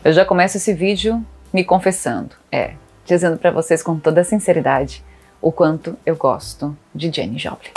Eu já começo esse vídeo me confessando, dizendo pra vocês com toda a sinceridade o quanto eu gosto de Janis Joplin.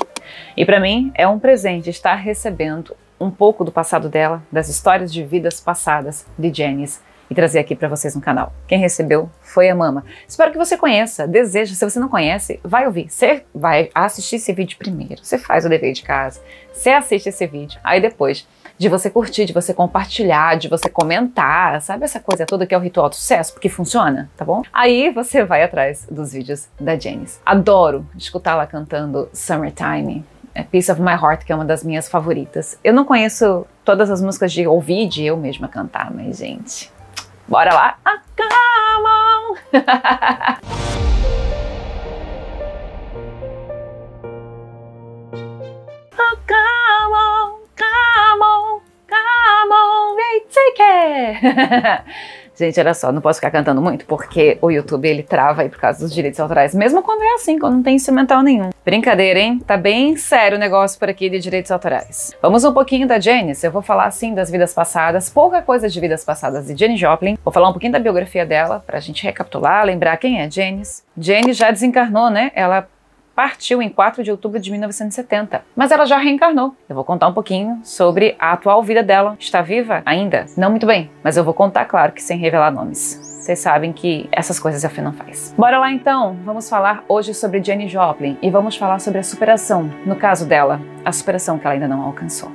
E pra mim é um presente estar recebendo um pouco do passado dela, das histórias de vidas passadas de Janis, e trazer aqui pra vocês no canal. Quem recebeu foi a Mama. Espero que você conheça, deseja, se você não conhece, vai ouvir. Você vai assistir esse vídeo primeiro, você faz o dever de casa, você assiste esse vídeo, aí depois de você curtir, de você compartilhar, de você comentar, sabe essa coisa toda que é o ritual do sucesso, porque funciona, tá bom? Aí você vai atrás dos vídeos da Janis. Adoro escutá-la cantando Summertime, Piece of My Heart, que é uma das minhas favoritas. Eu não conheço todas as músicas de ouvir, de eu mesma cantar, mas gente, bora lá! Ah, come on! Oh, come on, come on, come on, take it! Gente, olha só, não posso ficar cantando muito porque o YouTube ele trava aí por causa dos direitos autorais, mesmo quando é assim, quando não tem instrumental nenhum. Brincadeira, hein? Tá bem sério o negócio por aqui de direitos autorais. Vamos um pouquinho da Janis. Eu vou falar assim das vidas passadas, pouca coisa de vidas passadas de Janis Joplin. Vou falar um pouquinho da biografia dela pra gente recapitular, lembrar quem é Janis. Janis já desencarnou, né? Ela partiu em 4 de outubro de 1970, mas ela já reencarnou. Eu vou contar um pouquinho sobre a atual vida dela. Está viva ainda? Não muito bem, mas eu vou contar, claro, que sem revelar nomes. Vocês sabem que essas coisas a fé não faz. Bora lá então, vamos falar hoje sobre Janis Joplin e vamos falar sobre a superação, no caso dela, a superação que ela ainda não alcançou.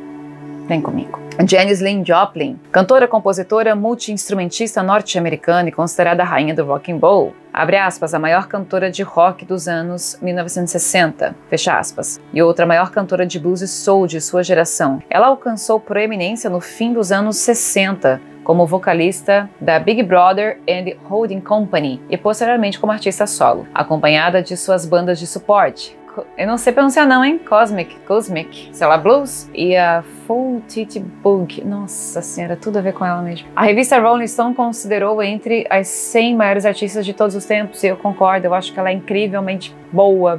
Vem comigo. Janis Lyn Joplin, cantora, compositora, multi-instrumentista norte-americana e considerada a rainha do rock and roll, abre aspas, a maior cantora de rock dos anos 1960, fecha aspas, e outra maior cantora de blues e soul de sua geração. Ela alcançou proeminência no fim dos anos 60, como vocalista da Big Brother and Holding Company e posteriormente como artista solo, acompanhada de suas bandas de suporte. Eu não sei pronunciar não, hein? Cosmic, sei lá, Blues e a Full Titty Bug. Nossa senhora, tudo a ver com ela mesmo. A revista Rolling Stone considerou entre as 100 maiores artistas de todos os tempos, e eu concordo, eu acho que ela é incrivelmente boa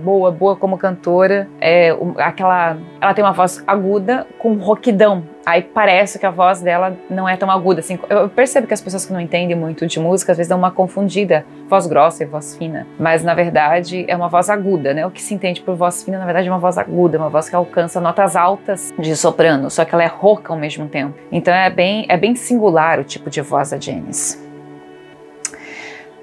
como cantora. Ela tem uma voz aguda com roquidão. Aí parece que a voz dela não é tão aguda assim. Eu percebo que as pessoas que não entendem muito de música às vezes dão uma confundida, voz grossa e voz fina. Mas na verdade é uma voz aguda, né? O que se entende por voz fina na verdade é uma voz aguda, uma voz que alcança notas altas de soprano, só que ela é rouca ao mesmo tempo. Então é bem singular o tipo de voz da Janis.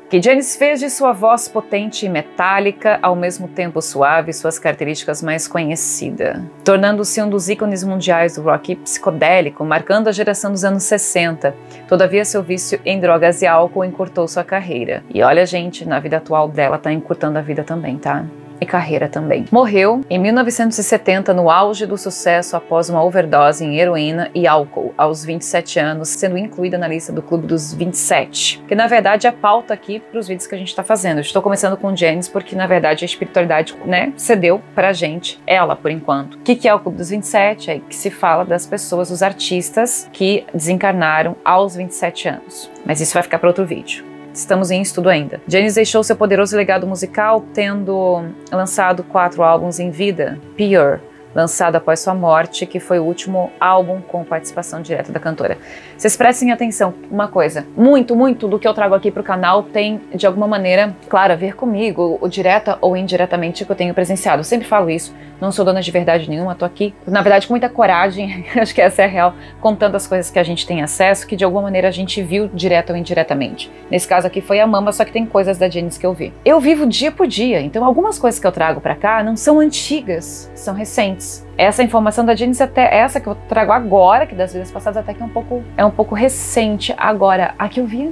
Que Janis fez de sua voz potente e metálica, ao mesmo tempo suave, suas características mais conhecidas, tornando-se um dos ícones mundiais do rock psicodélico, marcando a geração dos anos 60. Todavia, seu vício em drogas e álcool encurtou sua carreira. E olha, gente, na vida atual dela tá encurtando a vida também, tá? E carreira também. Morreu em 1970 no auge do sucesso após uma overdose em heroína e álcool, aos 27 anos, sendo incluída na lista do Clube dos 27, que na verdade é a pauta aqui para os vídeos que a gente está fazendo. Eu estou começando com Janis porque na verdade a espiritualidade, né, cedeu pra gente, ela por enquanto. O que é o Clube dos 27? É que se fala das pessoas, dos artistas que desencarnaram aos 27 anos. Mas isso vai ficar para outro vídeo. Estamos em estudo ainda. Janis deixou seu poderoso legado musical, tendo lançado 4 álbuns em vida. Pure, lançado após sua morte, que foi o último álbum com participação direta da cantora. Vocês prestem atenção, uma coisa, muito do que eu trago aqui pro canal tem, de alguma maneira, claro, a ver comigo, ou direta ou indiretamente, que eu tenho presenciado. Eu sempre falo isso, não sou dona de verdade nenhuma, tô aqui, na verdade, com muita coragem, acho que essa é a real, contando as coisas que a gente tem acesso, que de alguma maneira a gente viu direta ou indiretamente. Nesse caso aqui foi a Mama, só que tem coisas da Janis que eu vi. Eu vivo dia por dia, então algumas coisas que eu trago pra cá não são antigas, são recentes. Essa informação da Janis, até essa que eu trago agora, que das vidas passadas até que é um pouco recente. Agora, a que eu vi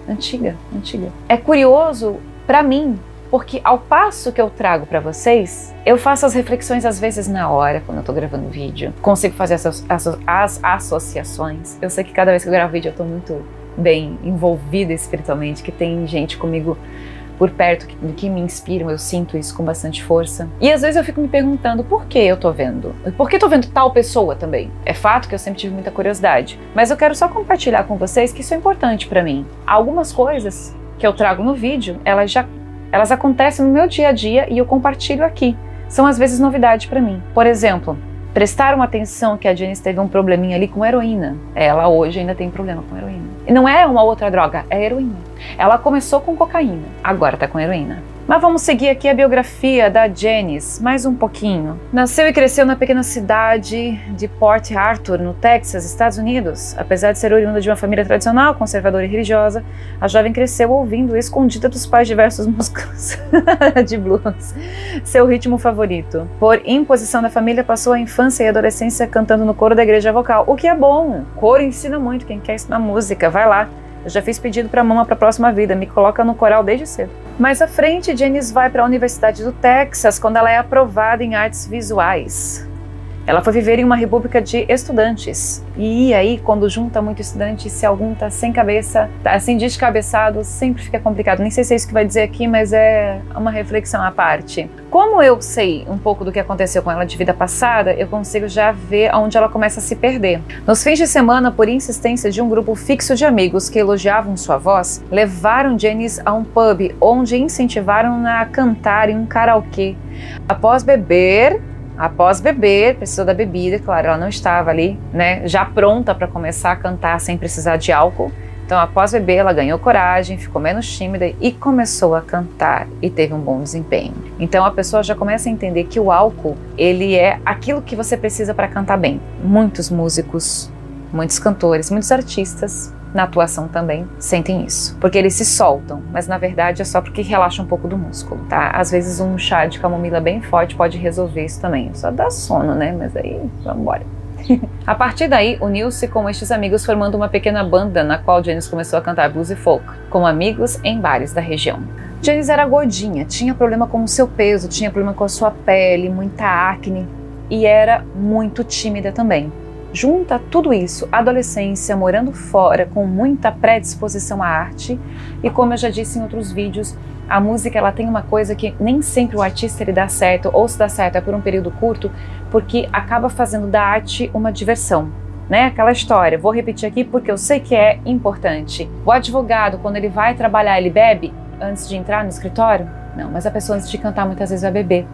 antiga. É curioso pra mim, porque ao passo que eu trago pra vocês, eu faço as reflexões às vezes na hora, quando eu tô gravando vídeo. Consigo fazer as associações. Eu sei que cada vez que eu gravo vídeo eu tô muito bem envolvida espiritualmente, que tem gente comigo por perto que me inspiram, eu sinto isso com bastante força. E às vezes eu fico me perguntando por que eu tô vendo? Por que eu tô vendo tal pessoa também? É fato que eu sempre tive muita curiosidade, mas eu quero só compartilhar com vocês que isso é importante pra mim. Algumas coisas que eu trago no vídeo, elas acontecem no meu dia a dia e eu compartilho aqui. São às vezes novidade pra mim. Por exemplo, prestaram atenção que a Janis teve um probleminha ali com heroína. Ela hoje ainda tem problema com heroína. Não é uma outra droga, é heroína. Ela começou com cocaína, agora tá com heroína. Mas vamos seguir aqui a biografia da Janis, mais um pouquinho. Nasceu e cresceu na pequena cidade de Port Arthur, no Texas, Estados Unidos. Apesar de ser oriunda de uma família tradicional, conservadora e religiosa, a jovem cresceu ouvindo escondida dos pais diversos músicos de blues, seu ritmo favorito. Por imposição da família, passou a infância e a adolescência cantando no coro da igreja vocal, o que é bom. Coro ensina muito, quem quer ensinar música, vai lá. Eu já fiz pedido para a mama para a próxima vida, me coloca no coral desde cedo. Mais à frente, Janis vai para a Universidade do Texas quando ela é aprovada em artes visuais. Ela foi viver em uma república de estudantes. E aí, quando junta muito estudante, se algum tá sem cabeça, tá assim descabeçado, sempre fica complicado. Nem sei se é isso que vai dizer aqui, mas é uma reflexão à parte. Como eu sei um pouco do que aconteceu com ela de vida passada, eu consigo já ver onde ela começa a se perder. Nos fins de semana, por insistência de um grupo fixo de amigos que elogiavam sua voz, levaram Janis a um pub, onde incentivaram-na a cantar em um karaokê. Após beber, precisou da bebida, claro, ela não estava ali, né, já pronta para começar a cantar sem precisar de álcool. Então, após beber, ela ganhou coragem, ficou menos tímida e começou a cantar e teve um bom desempenho. Então, a pessoa já começa a entender que o álcool, ele é aquilo que você precisa para cantar bem. Muitos músicos, muitos cantores, muitos artistas, na atuação também, sentem isso. Porque eles se soltam, mas na verdade é só porque relaxa um pouco do músculo, tá? Às vezes um chá de camomila bem forte pode resolver isso também. Só dá sono, né? Mas aí, vamos embora. A partir daí, uniu-se com estes amigos formando uma pequena banda na qual Janis começou a cantar blues e folk, com amigos em bares da região. Janis era gordinha, tinha problema com o seu peso, tinha problema com a sua pele, muita acne e era muito tímida também. Junta tudo isso, adolescência, morando fora, com muita predisposição à arte e, como eu já disse em outros vídeos, a música ela tem uma coisa que nem sempre o artista ele dá certo, ou se dá certo é por um período curto, porque acaba fazendo da arte uma diversão, né? Aquela história, vou repetir aqui porque eu sei que é importante. O advogado, quando ele vai trabalhar, ele bebe antes de entrar no escritório? Não, mas a pessoa antes de cantar muitas vezes vai beber.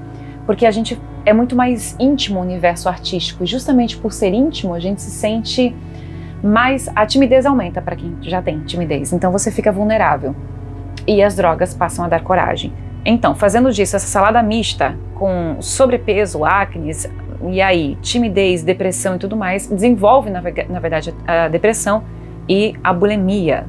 Porque a gente é muito mais íntimo o universo artístico e justamente por ser íntimo a gente se sente mais, a timidez aumenta para quem já tem timidez, então você fica vulnerável e as drogas passam a dar coragem. Então, fazendo disso essa salada mista com sobrepeso, acne e aí timidez, depressão e tudo mais, desenvolve na verdade a depressão e a bulimia.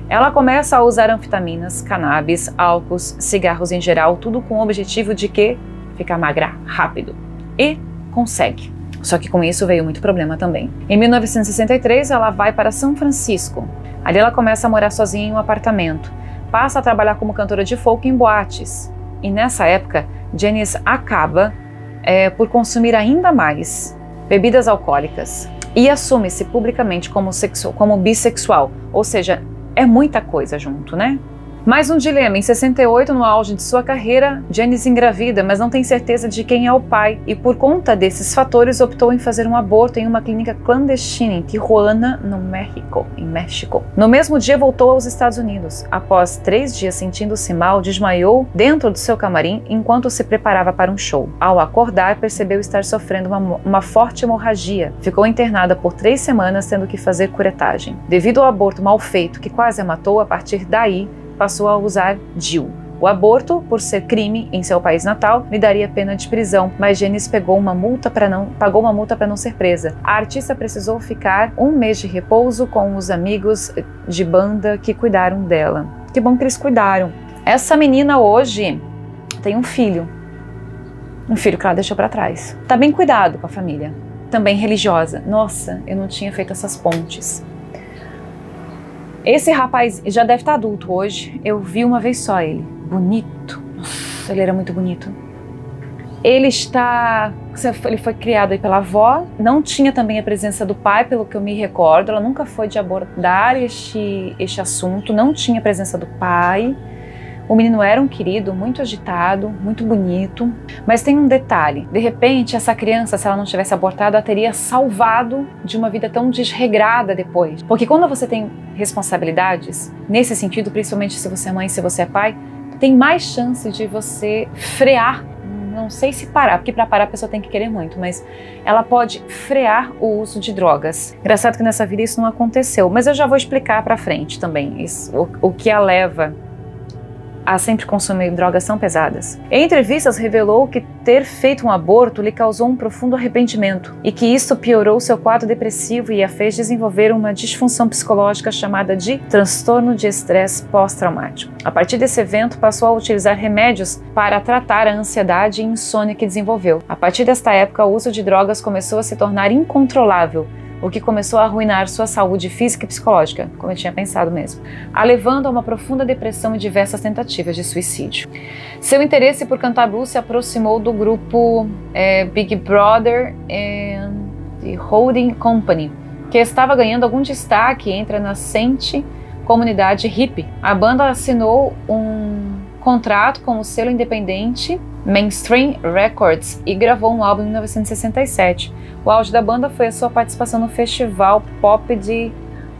Ela começa a usar anfetaminas, cannabis, álcools, cigarros em geral, tudo com o objetivo de que ficar magra rápido. E consegue. Só que com isso veio muito problema também. Em 1963, ela vai para São Francisco. Ali ela começa a morar sozinha em um apartamento. Passa a trabalhar como cantora de folk em boates. E nessa época, Janis acaba por consumir ainda mais bebidas alcoólicas. E assume-se publicamente como bissexual. Ou seja, é muita coisa junto, né? Mais um dilema. Em 68, no auge de sua carreira, Janis engravida, mas não tem certeza de quem é o pai e por conta desses fatores optou em fazer um aborto em uma clínica clandestina em Tijuana, no México. No mesmo dia voltou aos Estados Unidos. Após 3 dias sentindo-se mal, desmaiou dentro do seu camarim enquanto se preparava para um show. Ao acordar, percebeu estar sofrendo uma forte hemorragia. Ficou internada por 3 semanas, tendo que fazer curetagem. Devido ao aborto mal feito que quase a matou, a partir daí passou a usar DIU. O aborto, por ser crime em seu país natal, lhe daria pena de prisão, mas Janis pagou uma multa para não ser presa. A artista precisou ficar 1 mês de repouso com os amigos de banda que cuidaram dela. Que bom que eles cuidaram. Essa menina hoje tem um filho que ela deixou para trás. Tá bem cuidado com a família. Também religiosa. Nossa, eu não tinha feito essas pontes. Esse rapaz já deve estar adulto hoje, eu vi uma vez só ele, bonito, nossa, ele era muito bonito. Ele foi criado aí pela avó, não tinha também a presença do pai, pelo que eu me recordo, ela nunca foi de abordar este assunto, não tinha a presença do pai. O menino era um querido, muito agitado, muito bonito, mas tem um detalhe, de repente essa criança, se ela não tivesse abortado, ela teria salvado de uma vida tão desregrada depois. Porque quando você tem responsabilidades, nesse sentido, principalmente se você é mãe, se você é pai, tem mais chance de você frear não sei se parar, porque para parar a pessoa tem que querer muito, mas ela pode frear o uso de drogas. Engraçado que nessa vida isso não aconteceu, mas eu já vou explicar para frente também o que a leva a sempre consumir drogas tão pesadas. Em entrevistas revelou que ter feito um aborto lhe causou um profundo arrependimento e que isso piorou seu quadro depressivo e a fez desenvolver uma disfunção psicológica chamada de transtorno de estresse pós-traumático. A partir desse evento, passou a utilizar remédios para tratar a ansiedade e insônia que desenvolveu. A partir desta época, o uso de drogas começou a se tornar incontrolável, o que começou a arruinar sua saúde física e psicológica, como eu tinha pensado mesmo, a levando a uma profunda depressão e diversas tentativas de suicídio. Seu interesse por cantar blues se aproximou do grupo Big Brother and the Holding Company, que estava ganhando algum destaque entre a nascente comunidade hippie. A banda assinou um contrato com o selo independente Mainstream Records e gravou um álbum em 1967. O auge da banda foi a sua participação no Festival Pop de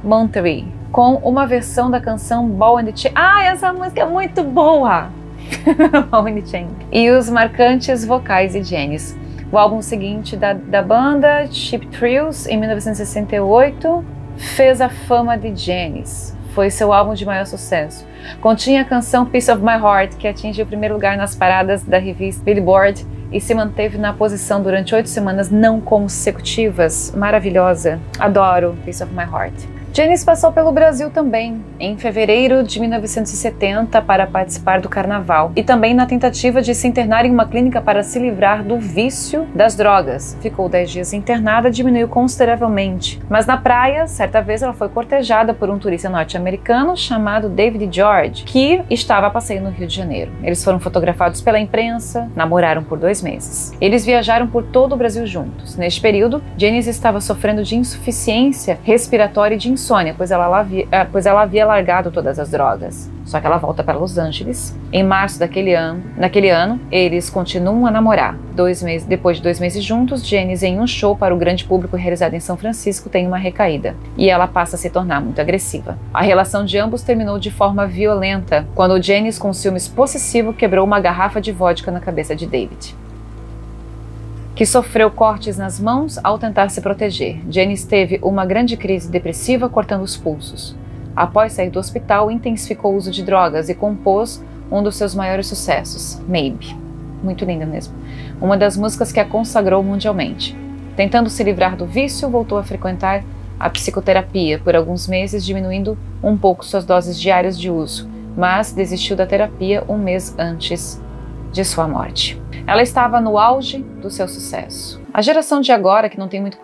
Monterey, com uma versão da canção Ball and Chain. Ah, essa música é muito boa! Ball and Chain. E os marcantes vocais de Janis. O álbum seguinte da banda, Cheap Thrills, em 1968, fez a fama de Janis. Foi seu álbum de maior sucesso. Continha a canção Piece of My Heart, que atingiu o primeiro lugar nas paradas da revista Billboard e se manteve na posição durante 8 semanas não consecutivas. Maravilhosa. Adoro Piece of My Heart. Janis passou pelo Brasil também, em fevereiro de 1970, para participar do Carnaval, e também na tentativa de se internar em uma clínica para se livrar do vício das drogas. Ficou 10 dias internada, diminuiu consideravelmente. Mas na praia, certa vez ela foi cortejada por um turista norte-americano chamado David George, que estava a passeio no Rio de Janeiro. Eles foram fotografados pela imprensa, namoraram por 2 meses. Eles viajaram por todo o Brasil juntos. Neste período, Janis estava sofrendo de insuficiência respiratória e de insônia, pois ela havia largado todas as drogas. Só que ela volta para Los Angeles. Em março naquele ano, eles continuam a namorar. Depois de 2 meses juntos, Janis, em um show para o grande público realizado em São Francisco, tem uma recaída. E ela passa a se tornar muito agressiva. A relação de ambos terminou de forma violenta, quando Janis, com ciúmes possessivo, quebrou uma garrafa de vodka na cabeça de David, que sofreu cortes nas mãos ao tentar se proteger. Janis teve uma grande crise depressiva, cortando os pulsos. Após sair do hospital, intensificou o uso de drogas e compôs um dos seus maiores sucessos, Maybe. Muito linda mesmo. Uma das músicas que a consagrou mundialmente. Tentando se livrar do vício, voltou a frequentar a psicoterapia por alguns meses, diminuindo um pouco suas doses diárias de uso, mas desistiu da terapia 1 mês antes de sua morte. Ela estava no auge do seu sucesso. A geração de agora, que não tem muito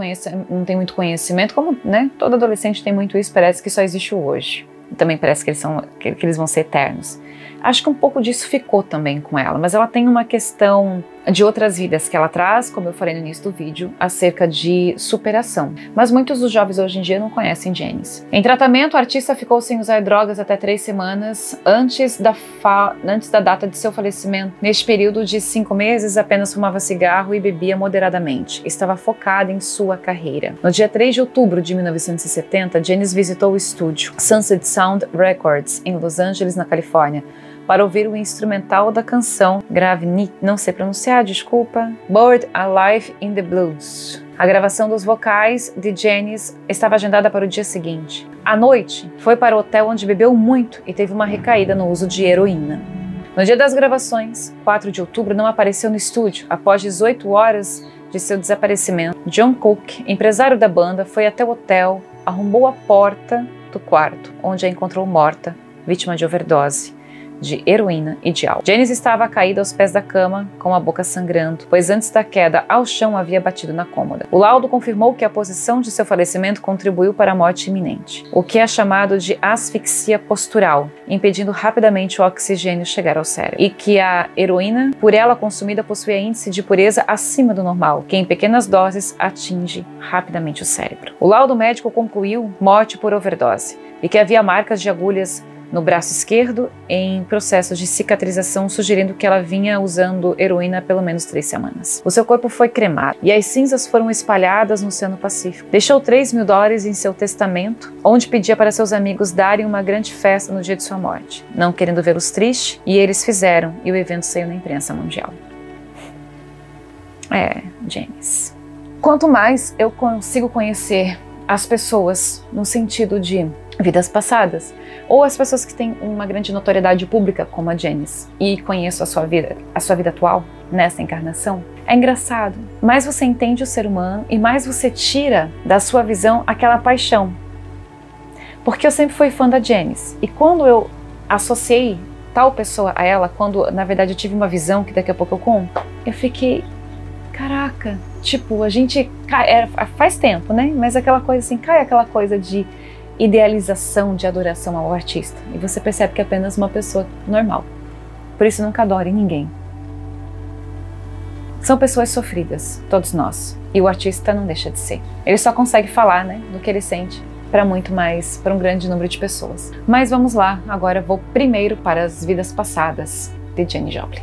conhecimento, como todo adolescente tem muito isso, parece que só existe o hoje. E também parece que eles vão ser eternos. Acho que um pouco disso ficou também com ela, mas ela tem uma questão de outras vidas que ela traz, como eu falei no início do vídeo, acerca de superação. Mas muitos dos jovens hoje em dia não conhecem Janis. Em tratamento, o artista ficou sem usar drogas até 3 semanas antes da data de seu falecimento. Neste período de 5 meses, apenas fumava cigarro e bebia moderadamente. Estava focada em sua carreira. No dia 3 de outubro de 1970, Janis visitou o estúdio Sunset Sound Records, em Los Angeles, na Califórnia, para ouvir o instrumental da canção não sei pronunciar, desculpa, Buried Alive in the Blues. A gravação dos vocais de Janis estava agendada para o dia seguinte. À noite, foi para o hotel onde bebeu muito e teve uma recaída no uso de heroína. No dia das gravações, 4 de outubro, não apareceu no estúdio. Após 18 horas de seu desaparecimento, John Cook, empresário da banda, foi até o hotel, arrombou a porta do quarto, onde a encontrou morta, vítima de overdose de heroína e de álcool. Janis estava caída aos pés da cama, com a boca sangrando, pois antes da queda ao chão havia batido na cômoda. O laudo confirmou que a posição de seu falecimento contribuiu para a morte iminente, o que é chamado de asfixia postural, impedindo rapidamente o oxigênio chegar ao cérebro, e que a heroína, por ela consumida, possuía índice de pureza acima do normal, que em pequenas doses atinge rapidamente o cérebro. O laudo médico concluiu morte por overdose e que havia marcas de agulhas no braço esquerdo em processo de cicatrização, sugerindo que ela vinha usando heroína há pelo menos 3 semanas. O seu corpo foi cremado e as cinzas foram espalhadas no Oceano Pacífico. Deixou $3 mil em seu testamento, onde pedia para seus amigos darem uma grande festa no dia de sua morte, não querendo vê-los tristes, e eles fizeram, e o evento saiu na imprensa mundial. Janice. Quanto mais eu consigo conhecer as pessoas no sentido de vidas passadas, ou as pessoas que têm uma grande notoriedade pública, como a Janice, e conheço a sua vida atual, nessa encarnação, é engraçado. Mais você entende o ser humano e mais você tira da sua visão aquela paixão. Porque eu sempre fui fã da Janice, e quando eu associei tal pessoa a ela, quando na verdade eu tive uma visão, que daqui a pouco eu conto, eu fiquei, caraca, tipo, a gente cai, faz tempo, né? Mas aquela coisa assim, cai aquela coisa de idealização, de adoração ao artista. E você percebe que é apenas uma pessoa normal. Por isso nunca adore ninguém. São pessoas sofridas, todos nós. E o artista não deixa de ser. Ele só consegue falar, né, do que ele sente para muito mais, para um grande número de pessoas. Mas vamos lá, agora eu vou primeiro para as vidas passadas de Janis Joplin.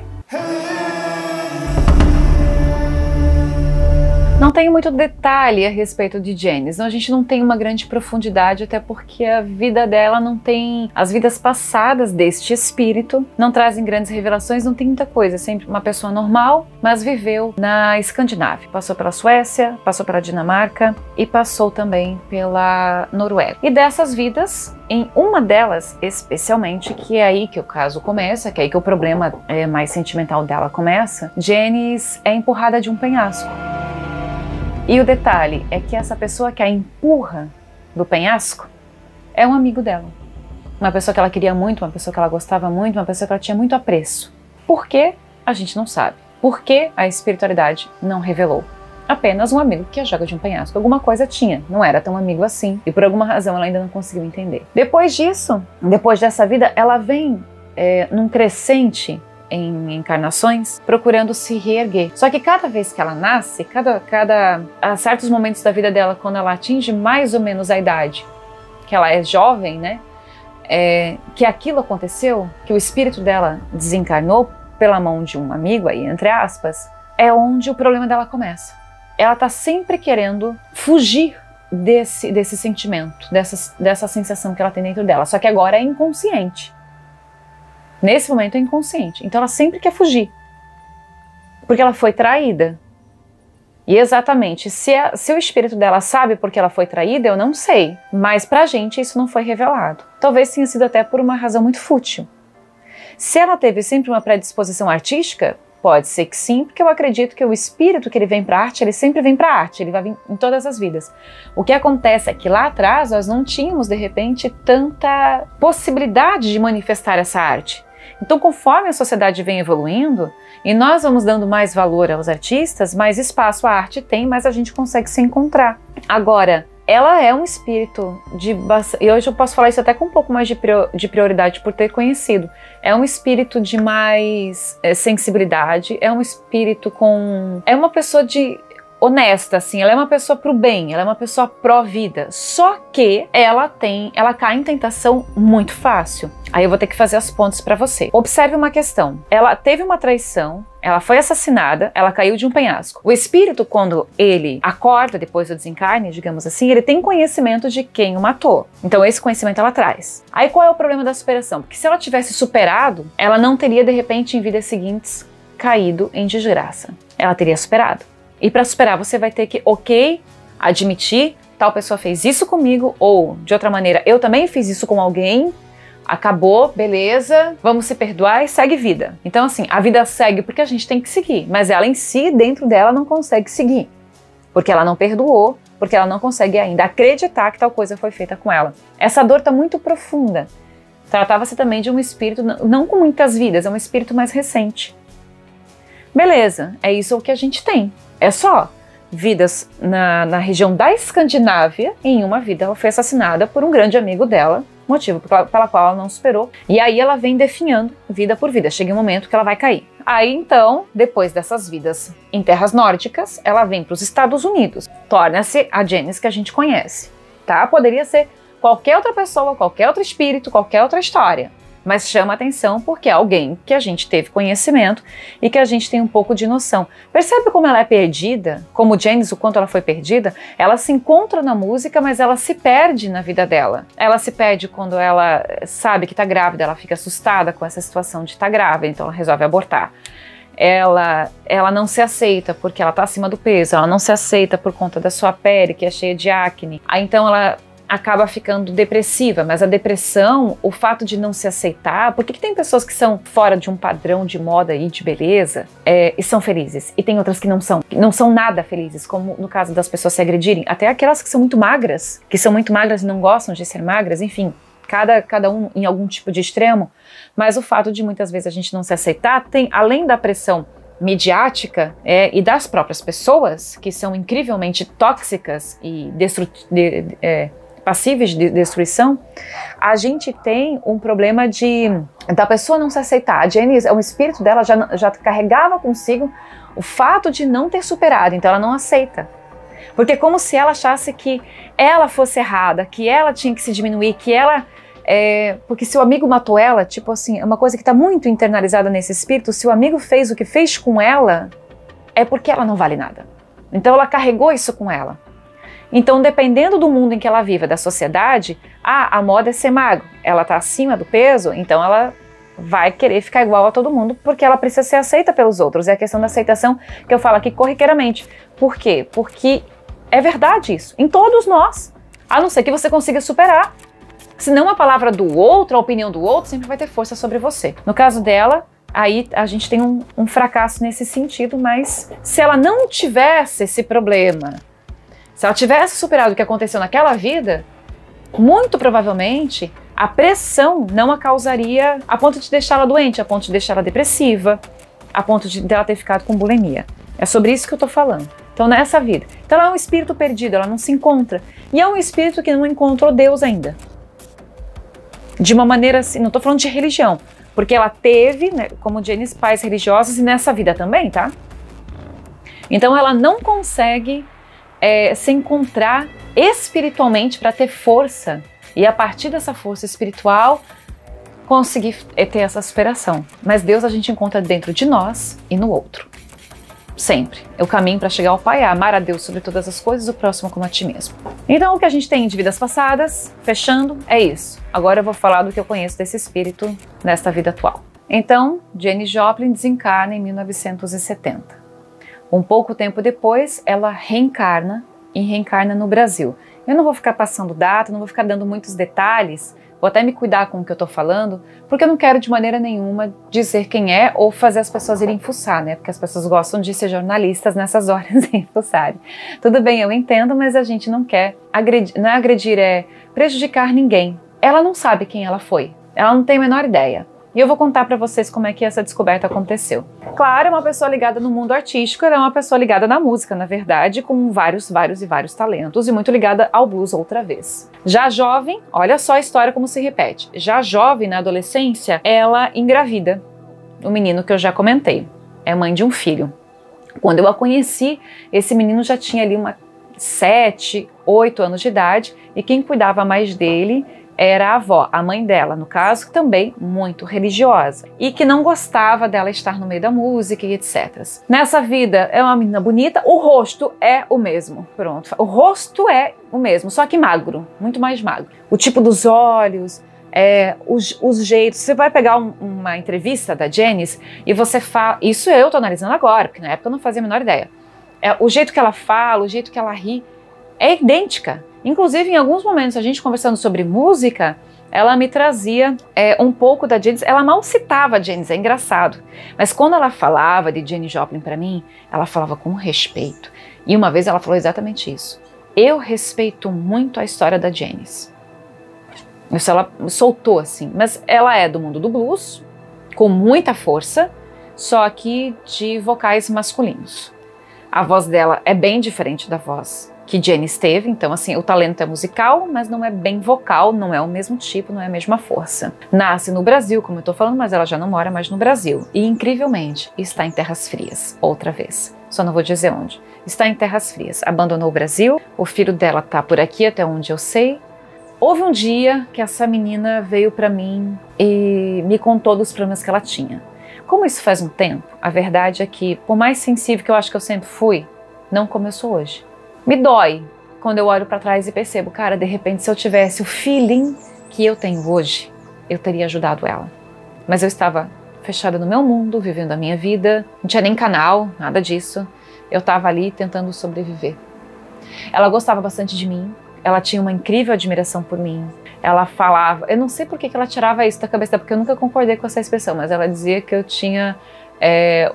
Não tenho muito detalhe a respeito de Janis, a gente não tem uma grande profundidade, até porque a vida dela não tem... As vidas passadas deste espírito não trazem grandes revelações, não tem muita coisa, é sempre uma pessoa normal, mas viveu na Escandinávia. Passou pela Suécia, passou pela Dinamarca e passou também pela Noruega. E dessas vidas, em uma delas especialmente, que é aí que o caso começa, que é aí que o problema mais sentimental dela começa, Janis é empurrada de um penhasco. E o detalhe é que essa pessoa que a empurra do penhasco é um amigo dela. Uma pessoa que ela queria muito, uma pessoa que ela gostava muito, uma pessoa que ela tinha muito apreço. Por quê? A gente não sabe. Por que a espiritualidade não revelou? Apenas um amigo que a joga de um penhasco. Alguma coisa tinha, não era tão amigo assim. E por alguma razão ela ainda não conseguiu entender. Depois disso, depois dessa vida, ela vem num crescente em encarnações, procurando se reerguer. Só que cada vez que ela nasce, a certos momentos da vida dela, quando ela atinge mais ou menos a idade, que ela é jovem, né? Que aquilo aconteceu, que o espírito dela desencarnou pela mão de um amigo, aí entre aspas, é onde o problema dela começa. Ela tá sempre querendo fugir desse sentimento, dessa sensação que ela tem dentro dela, só que agora é inconsciente. Nesse momento é inconsciente. Então ela sempre quer fugir. Porque ela foi traída. E exatamente, se o espírito dela sabe porque ela foi traída, eu não sei. Mas pra gente isso não foi revelado. Talvez tenha sido até por uma razão muito fútil. Se ela teve sempre uma predisposição artística, pode ser que sim, porque eu acredito que o espírito que ele vem pra arte, ele sempre vem pra arte, ele vai vir em todas as vidas. O que acontece é que lá atrás nós não tínhamos, de repente, tanta possibilidade de manifestar essa arte. Então, conforme a sociedade vem evoluindo e nós vamos dando mais valor aos artistas, mais espaço a arte tem, mais a gente consegue se encontrar. Agora, ela é um espírito e hoje eu posso falar isso até com um pouco mais de prioridade por ter conhecido. É um espírito de mais sensibilidade, é um espírito é uma pessoa honesta, assim, ela é uma pessoa pro bem, ela é uma pessoa pró-vida, só que ela cai em tentação muito fácil. Aí eu vou ter que fazer as pontes para você. Observe uma questão, ela teve uma traição, ela foi assassinada, ela caiu de um penhasco. O espírito, quando ele acorda depois do desencarne, digamos assim, ele tem conhecimento de quem o matou. Então esse conhecimento ela traz. Aí qual é o problema da superação? Porque se ela tivesse superado, ela não teria de repente em vidas seguintes caído em desgraça. Ela teria superado. E para superar você vai ter que, admitir, tal pessoa fez isso comigo, ou de outra maneira, eu também fiz isso com alguém, acabou, beleza, vamos se perdoar e segue vida. Então assim, a vida segue porque a gente tem que seguir, mas ela em si, dentro dela, não consegue seguir. Porque ela não perdoou, porque ela não consegue ainda acreditar que tal coisa foi feita com ela. Essa dor está muito profunda. Tratava-se também de um espírito, não com muitas vidas, é um espírito mais recente. Beleza, é isso que a gente tem. É só vidas na região da Escandinávia, e em uma vida ela foi assassinada por um grande amigo dela, motivo pela qual ela não superou. E aí ela vem definhando vida por vida, chega um momento que ela vai cair. Aí então, depois dessas vidas em terras nórdicas, ela vem para os Estados Unidos, torna-se a Janis que a gente conhece, tá? Poderia ser qualquer outra pessoa, qualquer outro espírito, qualquer outra história. Mas chama atenção porque é alguém que a gente teve conhecimento e que a gente tem um pouco de noção. Percebe como ela é perdida? Como Janis, o quanto ela foi perdida? Ela se encontra na música, mas ela se perde na vida dela. Ela se perde quando ela sabe que está grávida, ela fica assustada com essa situação de estar grávida, então ela resolve abortar. ela não se aceita porque ela está acima do peso, ela não se aceita por conta da sua pele, que é cheia de acne. Aí então ela acaba ficando depressiva, mas a depressão, o fato de não se aceitar, por que tem pessoas que são fora de um padrão de moda e de beleza e são felizes, e tem outras que não são nada felizes, como no caso das pessoas se agredirem, até aquelas que são muito magras e não gostam de ser magras, enfim, cada um em algum tipo de extremo, mas o fato de muitas vezes a gente não se aceitar, tem, além da pressão midiática e das próprias pessoas, que são incrivelmente tóxicas e passíveis de destruição, a gente tem um problema da pessoa não se aceitar. A Janice, o espírito dela já carregava consigo o fato de não ter superado, então ela não aceita. Porque é como se ela achasse que ela fosse errada, que ela tinha que se diminuir, que ela... porque se o amigo matou ela, tipo assim, é uma coisa que está muito internalizada nesse espírito, se o amigo fez o que fez com ela, é porque ela não vale nada. Então ela carregou isso com ela. Então, dependendo do mundo em que ela vive, da sociedade, a moda é ser magro, ela está acima do peso, então ela vai querer ficar igual a todo mundo, porque ela precisa ser aceita pelos outros. É a questão da aceitação que eu falo aqui corriqueiramente. Por quê? Porque é verdade isso, em todos nós, a não ser que você consiga superar. Senão a palavra do outro, a opinião do outro, sempre vai ter força sobre você. No caso dela, aí a gente tem um fracasso nesse sentido, mas se ela não tivesse esse problema, se ela tivesse superado o que aconteceu naquela vida, muito provavelmente a pressão não a causaria a ponto de deixá-la doente, a ponto de deixá-la depressiva, a ponto de ela ter ficado com bulimia. É sobre isso que eu tô falando. Então, nessa vida. Então, ela é um espírito perdido, ela não se encontra. E é um espírito que não encontrou Deus ainda. De uma maneira assim, não tô falando de religião, porque ela teve, né, como Janice, pais religiosos e nessa vida também, tá? Então, ela não consegue se encontrar espiritualmente para ter força e a partir dessa força espiritual conseguir ter essa superação. Mas Deus a gente encontra dentro de nós e no outro. Sempre. É o caminho para chegar ao Pai, é amar a Deus sobre todas as coisas, o próximo como a ti mesmo. Então o que a gente tem de vidas passadas, fechando, é isso. Agora eu vou falar do que eu conheço desse espírito nesta vida atual. Então, Janis Joplin desencarna em 1970. Um pouco tempo depois, ela reencarna no Brasil. Eu não vou ficar passando data, não vou ficar dando muitos detalhes, vou até me cuidar com o que eu tô falando, porque eu não quero de maneira nenhuma dizer quem é ou fazer as pessoas irem fuçar, né? Porque as pessoas gostam de ser jornalistas nessas horas e fuçarem. Tudo bem, eu entendo, mas a gente não quer agredir, não é agredir, é prejudicar ninguém. Ela não sabe quem ela foi, ela não tem a menor ideia. E eu vou contar para vocês como é que essa descoberta aconteceu. Claro, é uma pessoa ligada no mundo artístico, ela é uma pessoa ligada na música, na verdade, com vários talentos e muito ligada ao blues outra vez. Já jovem, olha só a história como se repete. Já jovem, na adolescência, ela engravida o menino que eu já comentei. É mãe de um filho. Quando eu a conheci, esse menino já tinha ali 7, 8 anos de idade e quem cuidava mais dele era a avó, a mãe dela, no caso, também muito religiosa e que não gostava dela estar no meio da música e etc. Nessa vida é uma menina bonita, o rosto é o mesmo, pronto, o rosto é o mesmo, só que magro, muito mais magro. O tipo dos olhos, os jeitos, você vai pegar uma entrevista da Janice e você fala, isso eu tô analisando agora, porque na época eu não fazia a menor ideia. O jeito que ela fala, o jeito que ela ri, é idêntica. Inclusive, em alguns momentos, a gente conversando sobre música, ela me trazia um pouco da Janis. Ela mal citava a Janis, é engraçado. Mas quando ela falava de Janis Joplin para mim, ela falava com respeito. E uma vez ela falou exatamente isso. Eu respeito muito a história da Janis. Isso ela soltou assim. Mas ela é do mundo do blues, com muita força, só que de vocais masculinos. A voz dela é bem diferente da voz que Janis teve, então assim, o talento é musical, mas não é bem vocal, não é o mesmo tipo, não é a mesma força. Nasce no Brasil, como eu tô falando, mas ela já não mora mais no Brasil. E incrivelmente, está em terras frias, outra vez. Só não vou dizer onde. Está em terras frias. Abandonou o Brasil, o filho dela tá por aqui, até onde eu sei. Houve um dia que essa menina veio pra mim e me contou dos problemas que ela tinha. Como isso faz um tempo, a verdade é que, por mais sensível que eu acho que eu sempre fui, não como eu sou hoje. Me dói quando eu olho para trás e percebo, cara, de repente se eu tivesse o feeling que eu tenho hoje, eu teria ajudado ela. Mas eu estava fechada no meu mundo, vivendo a minha vida. Não tinha nem canal, nada disso. Eu estava ali tentando sobreviver. Ela gostava bastante de mim. Ela tinha uma incrível admiração por mim. Ela falava... Eu não sei por que ela tirava isso da cabeça dela, porque eu nunca concordei com essa expressão, mas ela dizia que eu tinha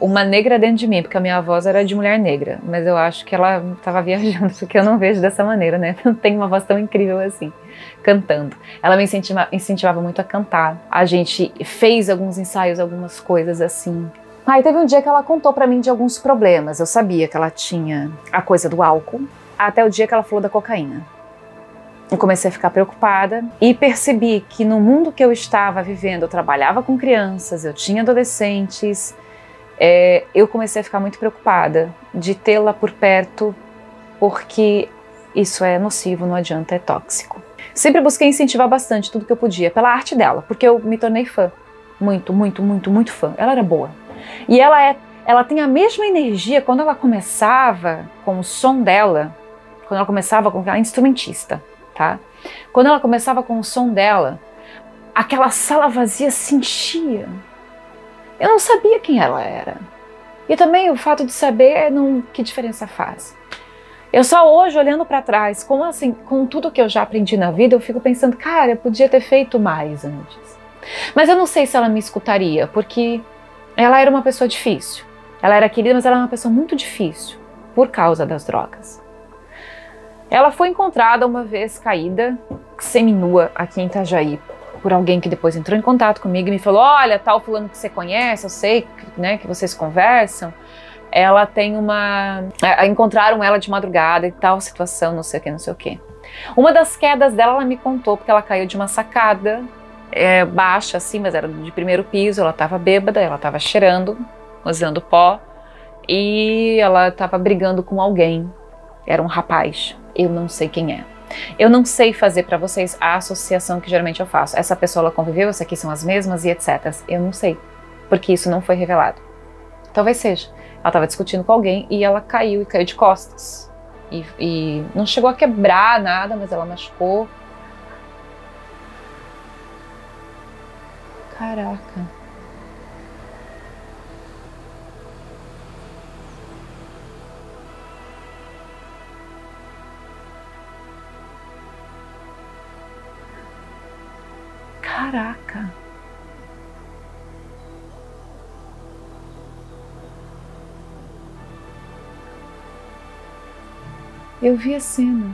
uma negra dentro de mim, porque a minha voz era de mulher negra. Mas eu acho que ela estava viajando, porque eu não vejo dessa maneira, né? Não tenho uma voz tão incrível assim, cantando. Ela me incentivava muito a cantar. A gente fez alguns ensaios, algumas coisas assim. Aí teve um dia que ela contou pra mim de alguns problemas. Eu sabia que ela tinha a coisa do álcool, até o dia que ela falou da cocaína. Eu comecei a ficar preocupada e percebi que no mundo que eu estava vivendo, eu trabalhava com crianças, eu tinha adolescentes, eu comecei a ficar muito preocupada de tê-la por perto, porque isso é nocivo, não adianta, é tóxico. Sempre busquei incentivar bastante tudo que eu podia, pela arte dela, porque eu me tornei fã. Muito, muito, muito, muito fã. Ela era boa. E ela tem a mesma energia quando ela começava com o som dela, quando ela começava com aquela instrumentista. Tá? Quando ela começava com o som dela, aquela sala vazia se enchia. Eu não sabia quem ela era. E também o fato de saber, que diferença faz. Eu só hoje, olhando para trás, com tudo que eu já aprendi na vida, eu fico pensando, cara, eu podia ter feito mais antes. Mas eu não sei se ela me escutaria, porque ela era uma pessoa difícil. Ela era querida, mas ela era uma pessoa muito difícil, por causa das drogas. Ela foi encontrada uma vez caída, seminua, aqui em Itajaí, por alguém que depois entrou em contato comigo e me falou, olha, tal fulano que você conhece, eu sei, né, que vocês conversam, ela tem encontraram ela de madrugada e tal situação, não sei o que, não sei o que. Uma das quedas dela, ela me contou, porque ela caiu de uma sacada, baixa assim, mas era de primeiro piso, ela estava bêbada, ela estava cheirando, usando pó, e ela estava brigando com alguém, era um rapaz. Eu não sei quem é. Eu não sei fazer para vocês a associação que geralmente eu faço. Essa pessoa ela conviveu, essa aqui são as mesmas e etc. Eu não sei, porque isso não foi revelado. Talvez seja. Ela estava discutindo com alguém e ela caiu de costas. E não chegou a quebrar nada, mas ela machucou. Caraca. Caraca. Eu vi a cena.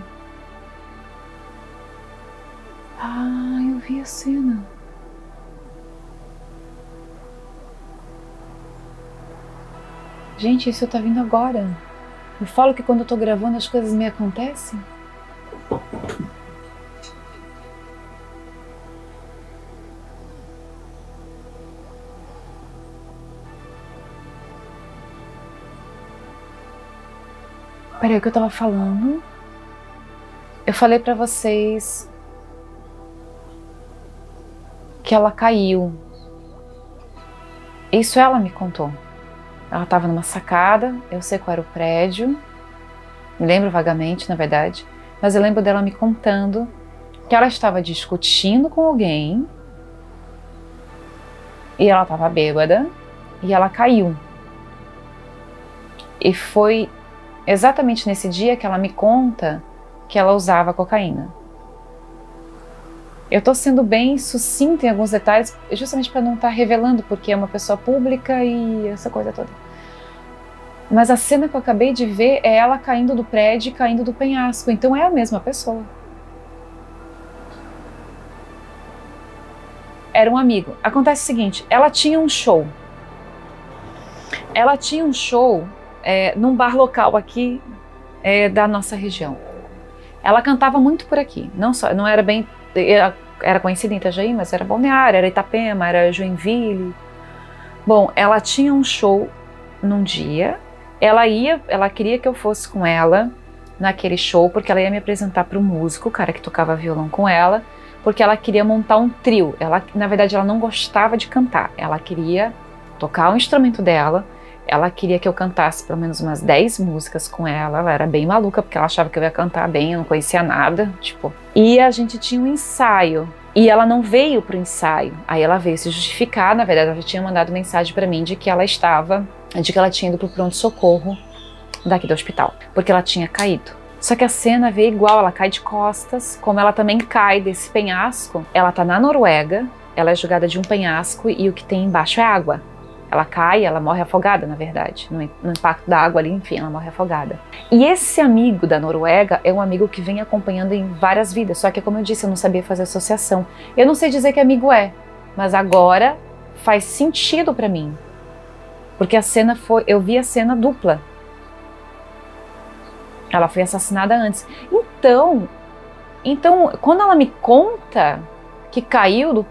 Ah, eu vi a cena. Gente, isso tá vindo agora. Eu falo que quando eu tô gravando as coisas me acontecem. Peraí, o que eu tava falando? Eu falei pra vocês que ela caiu. Isso ela me contou. Ela tava numa sacada, eu sei qual era o prédio, me lembro vagamente, na verdade, mas eu lembro dela me contando que ela estava discutindo com alguém e ela tava bêbada e ela caiu. E foi exatamente nesse dia que ela me conta que ela usava cocaína. Eu tô sendo bem sucinta em alguns detalhes, justamente para não estar revelando, porque é uma pessoa pública e essa coisa toda. Mas a cena que eu acabei de ver é ela caindo do prédio e caindo do penhasco, então é a mesma pessoa. Era um amigo. Acontece o seguinte, ela tinha um show. Ela tinha um show num bar local aqui da nossa região. Ela cantava muito por aqui, não era bem, era conhecida em Itajaí, mas era Balneário, era Itapema, era Joinville. Bom, ela tinha um show num dia, ela queria que eu fosse com ela naquele show, porque ela ia me apresentar para o músico, o cara que tocava violão com ela, porque ela queria montar um trio. Na verdade, ela não gostava de cantar, ela queria tocar o instrumento dela. Ela queria que eu cantasse pelo menos umas 10 músicas com ela. Ela era bem maluca, porque ela achava que eu ia cantar bem, eu não conhecia nada, tipo. E a gente tinha um ensaio E ela não veio pro ensaio. Aí ela veio se justificar, na verdade ela já tinha mandado mensagem para mim de que ela tinha ido pro pronto-socorro daqui do hospital, porque ela tinha caído. Só que a cena veio igual, ela cai de costas, como ela também cai desse penhasco. Ela tá na Noruega, ela é jogada de um penhasco e o que tem embaixo é água. Ela cai, ela morre afogada, na verdade, no impacto da água ali, enfim, ela morre afogada. E esse amigo da Noruega é um amigo que vem acompanhando em várias vidas, só que como eu disse, eu não sabia fazer associação. Eu não sei dizer que amigo é, mas agora faz sentido pra mim. Porque a cena foi, eu vi a cena dupla. Ela foi assassinada antes. Então, quando ela me conta que caiu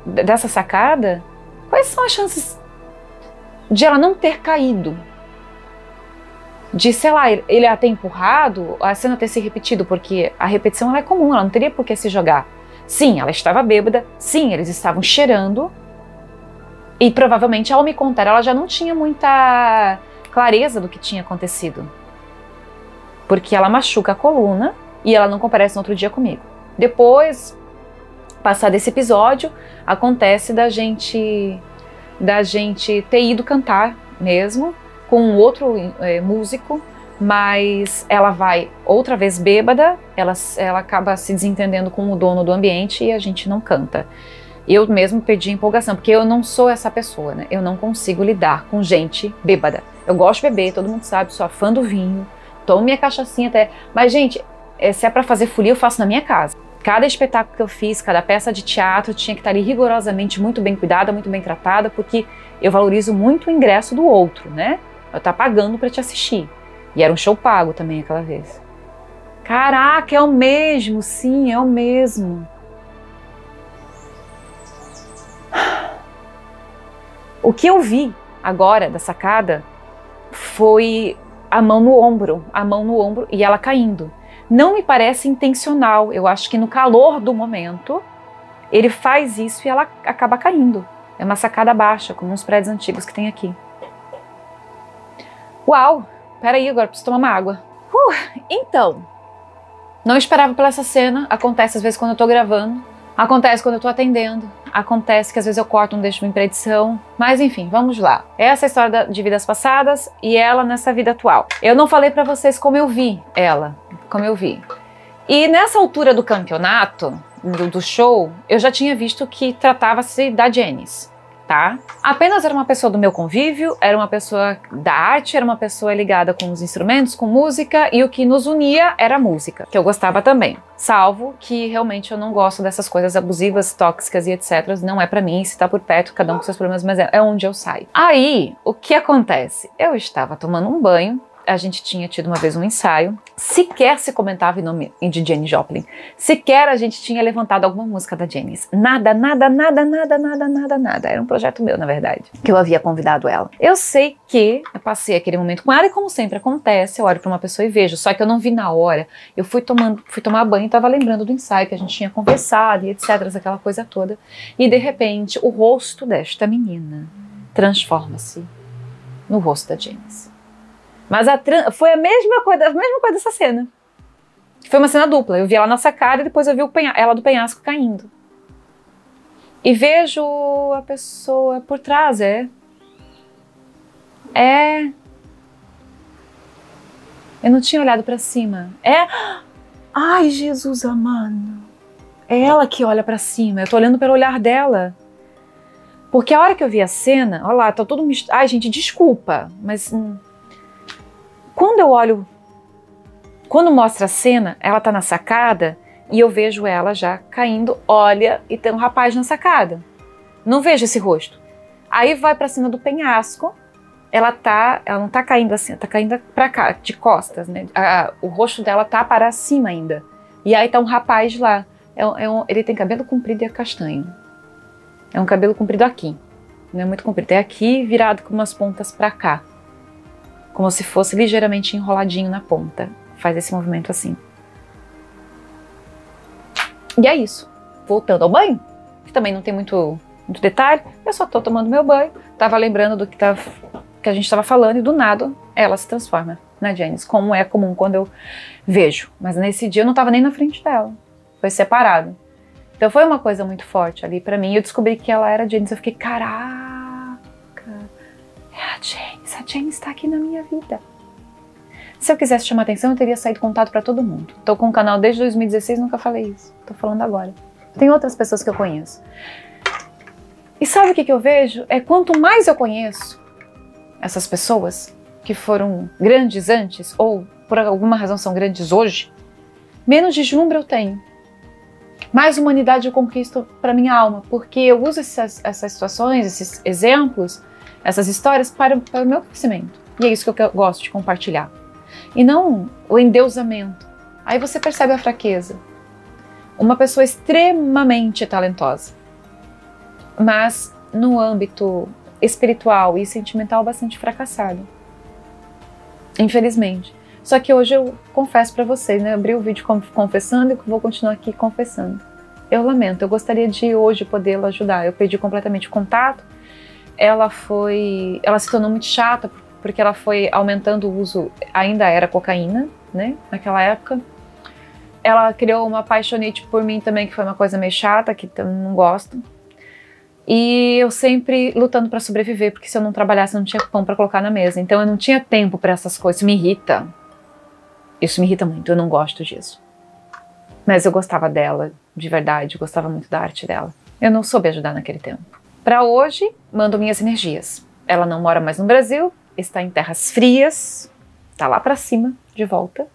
dessa sacada, quais são as chances de ela não ter caído? De, sei lá, ele a ter empurrado, a cena ter se repetido, porque a repetição ela é comum, ela não teria por que se jogar. Sim, ela estava bêbada, sim, eles estavam cheirando, e provavelmente ao me contar, ela já não tinha muita clareza do que tinha acontecido. Porque ela machuca a coluna e ela não comparece no outro dia comigo. Depois, passado esse episódio, acontece da gente ter ido cantar mesmo, com um outro músico, mas ela vai outra vez bêbada, ela acaba se desentendendo com o dono do ambiente e a gente não canta. Eu mesmo perdi a empolgação, porque eu não sou essa pessoa, né? Eu não consigo lidar com gente bêbada. Eu gosto de beber, todo mundo sabe, sou fã do vinho, tomo minha cachaçinha até, mas gente, se é pra fazer folia eu faço na minha casa. Cada espetáculo que eu fiz, cada peça de teatro tinha que estar ali rigorosamente muito bem cuidada, muito bem tratada, porque eu valorizo muito o ingresso do outro, né? Eu tá pagando pra te assistir. E era um show pago também aquela vez. Caraca, é o mesmo, sim, é o mesmo. O que eu vi agora da sacada foi a mão no ombro e ela caindo. Não me parece intencional, eu acho que no calor do momento ele faz isso e ela acaba caindo. É uma sacada baixa, como uns prédios antigos que tem aqui. Uau, peraí, agora preciso tomar uma água. Então, não esperava por essa cena, acontece às vezes quando eu tô gravando, acontece quando eu tô atendendo, acontece que às vezes eu corto, não deixo uma edição, mas enfim, vamos lá. Essa é a história de vidas passadas e ela nessa vida atual. Eu não falei pra vocês como eu vi ela, como eu vi. E nessa altura do campeonato, do show, eu já tinha visto que tratava-se da Janis, tá? Apenas era uma pessoa do meu convívio, era uma pessoa da arte, era uma pessoa ligada com os instrumentos, com música, e o que nos unia era a música, que eu gostava também. Salvo que realmente eu não gosto dessas coisas abusivas, tóxicas e etc. Não é pra mim, se tá por perto, cada um com seus problemas, mas é onde eu saio. Aí, o que acontece? Eu estava tomando um banho, a gente tinha tido uma vez um ensaio, sequer se comentava em nome de Janis Joplin, sequer a gente tinha levantado alguma música da Janis, nada, era um projeto meu na verdade, que eu havia convidado ela. Eu sei que eu passei aquele momento com ela e como sempre acontece, eu olho pra uma pessoa e vejo, só que eu não vi na hora, eu fui tomar banho e tava lembrando do ensaio que a gente tinha conversado e etc, aquela coisa toda, e de repente o rosto desta menina transforma-se no rosto da Janis. Mas foi a mesma coisa dessa cena. Foi uma cena dupla. Eu vi ela na sacada e depois eu vi ela do penhasco caindo. E vejo a pessoa por trás, Eu não tinha olhado pra cima. Ai, Jesus amado. É ela que olha pra cima. Eu tô olhando pelo olhar dela. Porque a hora que eu vi a cena, olha lá, tá todo misturado. Ai, gente, desculpa, mas... Quando mostra a cena, ela tá na sacada e eu vejo ela já caindo, olha, e tem um rapaz na sacada. Não vejo esse rosto. Aí vai pra cima do penhasco, ela não tá caindo assim, tá caindo pra cá, de costas, né? O rosto dela tá para cima ainda. E aí tá um rapaz lá. Ele tem cabelo comprido e é castanho. É um cabelo comprido aqui. Não é muito comprido. É aqui virado com umas pontas pra cá. Como se fosse ligeiramente enroladinho na ponta. Faz esse movimento assim. E é isso. Voltando ao banho, que também não tem muito detalhe, eu só tô tomando meu banho, tava lembrando do que a gente tava falando e do nada ela se transforma na Janis, como é comum quando eu vejo. Mas nesse dia eu não tava nem na frente dela. Foi separado. Então foi uma coisa muito forte ali pra mim. Eu descobri que ela era a Janis. Eu fiquei, caraca, é a Janis tá aqui na minha vida. Se eu quisesse chamar atenção, eu teria saído contato pra todo mundo. Tô com o canal desde 2016, nunca falei isso. Tô falando agora. Tem outras pessoas que eu conheço. E sabe o que eu vejo? É quanto mais eu conheço essas pessoas que foram grandes antes, ou por alguma razão são grandes hoje, menos deslumbre eu tenho. Mais humanidade eu conquisto para minha alma, porque eu uso essas situações, esses exemplos, essas histórias para o meu crescimento. E é isso que eu gosto de compartilhar. E não o endeusamento. Aí você percebe a fraqueza. Uma pessoa extremamente talentosa, mas no âmbito espiritual e sentimental bastante fracassada. Infelizmente. Só que hoje eu confesso pra vocês, né? Eu abri o vídeo confessando e vou continuar aqui confessando. Eu lamento, eu gostaria de hoje podê-la ajudar. Eu perdi completamente o contato. Ela se tornou muito chata porque ela foi aumentando o uso, ainda era cocaína, né? Naquela época. Ela criou uma apaixonite por mim também, que foi uma coisa meio chata, que eu não gosto. E eu sempre lutando para sobreviver, porque se eu não trabalhasse, eu não tinha pão para colocar na mesa. Então eu não tinha tempo para essas coisas. Isso me irrita. Isso me irrita muito, eu não gosto disso. Mas eu gostava dela, de verdade, eu gostava muito da arte dela. Eu não soube ajudar naquele tempo. Para hoje, mando minhas energias. Ela não mora mais no Brasil, está em terras frias, tá lá para cima, de volta.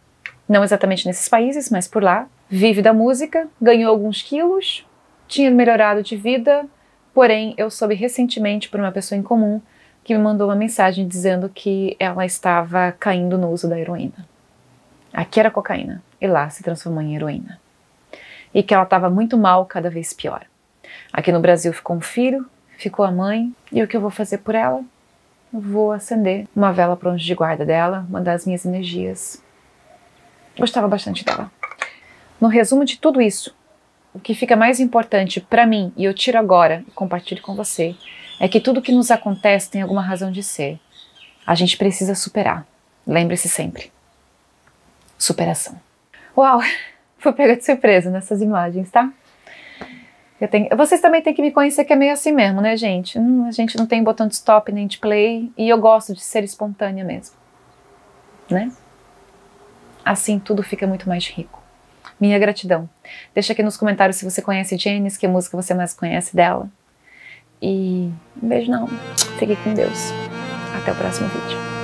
Não exatamente nesses países, mas por lá. Vive da música, ganhou alguns quilos, tinha melhorado de vida, porém eu soube recentemente por uma pessoa em comum que me mandou uma mensagem dizendo que ela estava caindo no uso da heroína. Aqui era cocaína e lá se transformou em heroína. E que ela estava muito mal, cada vez pior. Aqui no Brasil ficou um filho, ficou a mãe, e o que eu vou fazer por ela? Eu vou acender uma vela para o anjo de guarda dela, mandar as minhas energias. Gostava bastante dela. No resumo de tudo isso, o que fica mais importante para mim, e eu tiro agora e compartilho com você, é que tudo que nos acontece tem alguma razão de ser. A gente precisa superar. Lembre-se sempre. Superação. Uau! Fui pega de surpresa nessas imagens, tá? Vocês também têm que me conhecer, que é meio assim mesmo, né, gente? A gente não tem botão de stop nem de play, e eu gosto de ser espontânea mesmo. Né? Assim tudo fica muito mais rico. Minha gratidão. Deixa aqui nos comentários se você conhece Janis, que música você mais conhece dela. E um beijo na alma. Fique com Deus. Até o próximo vídeo.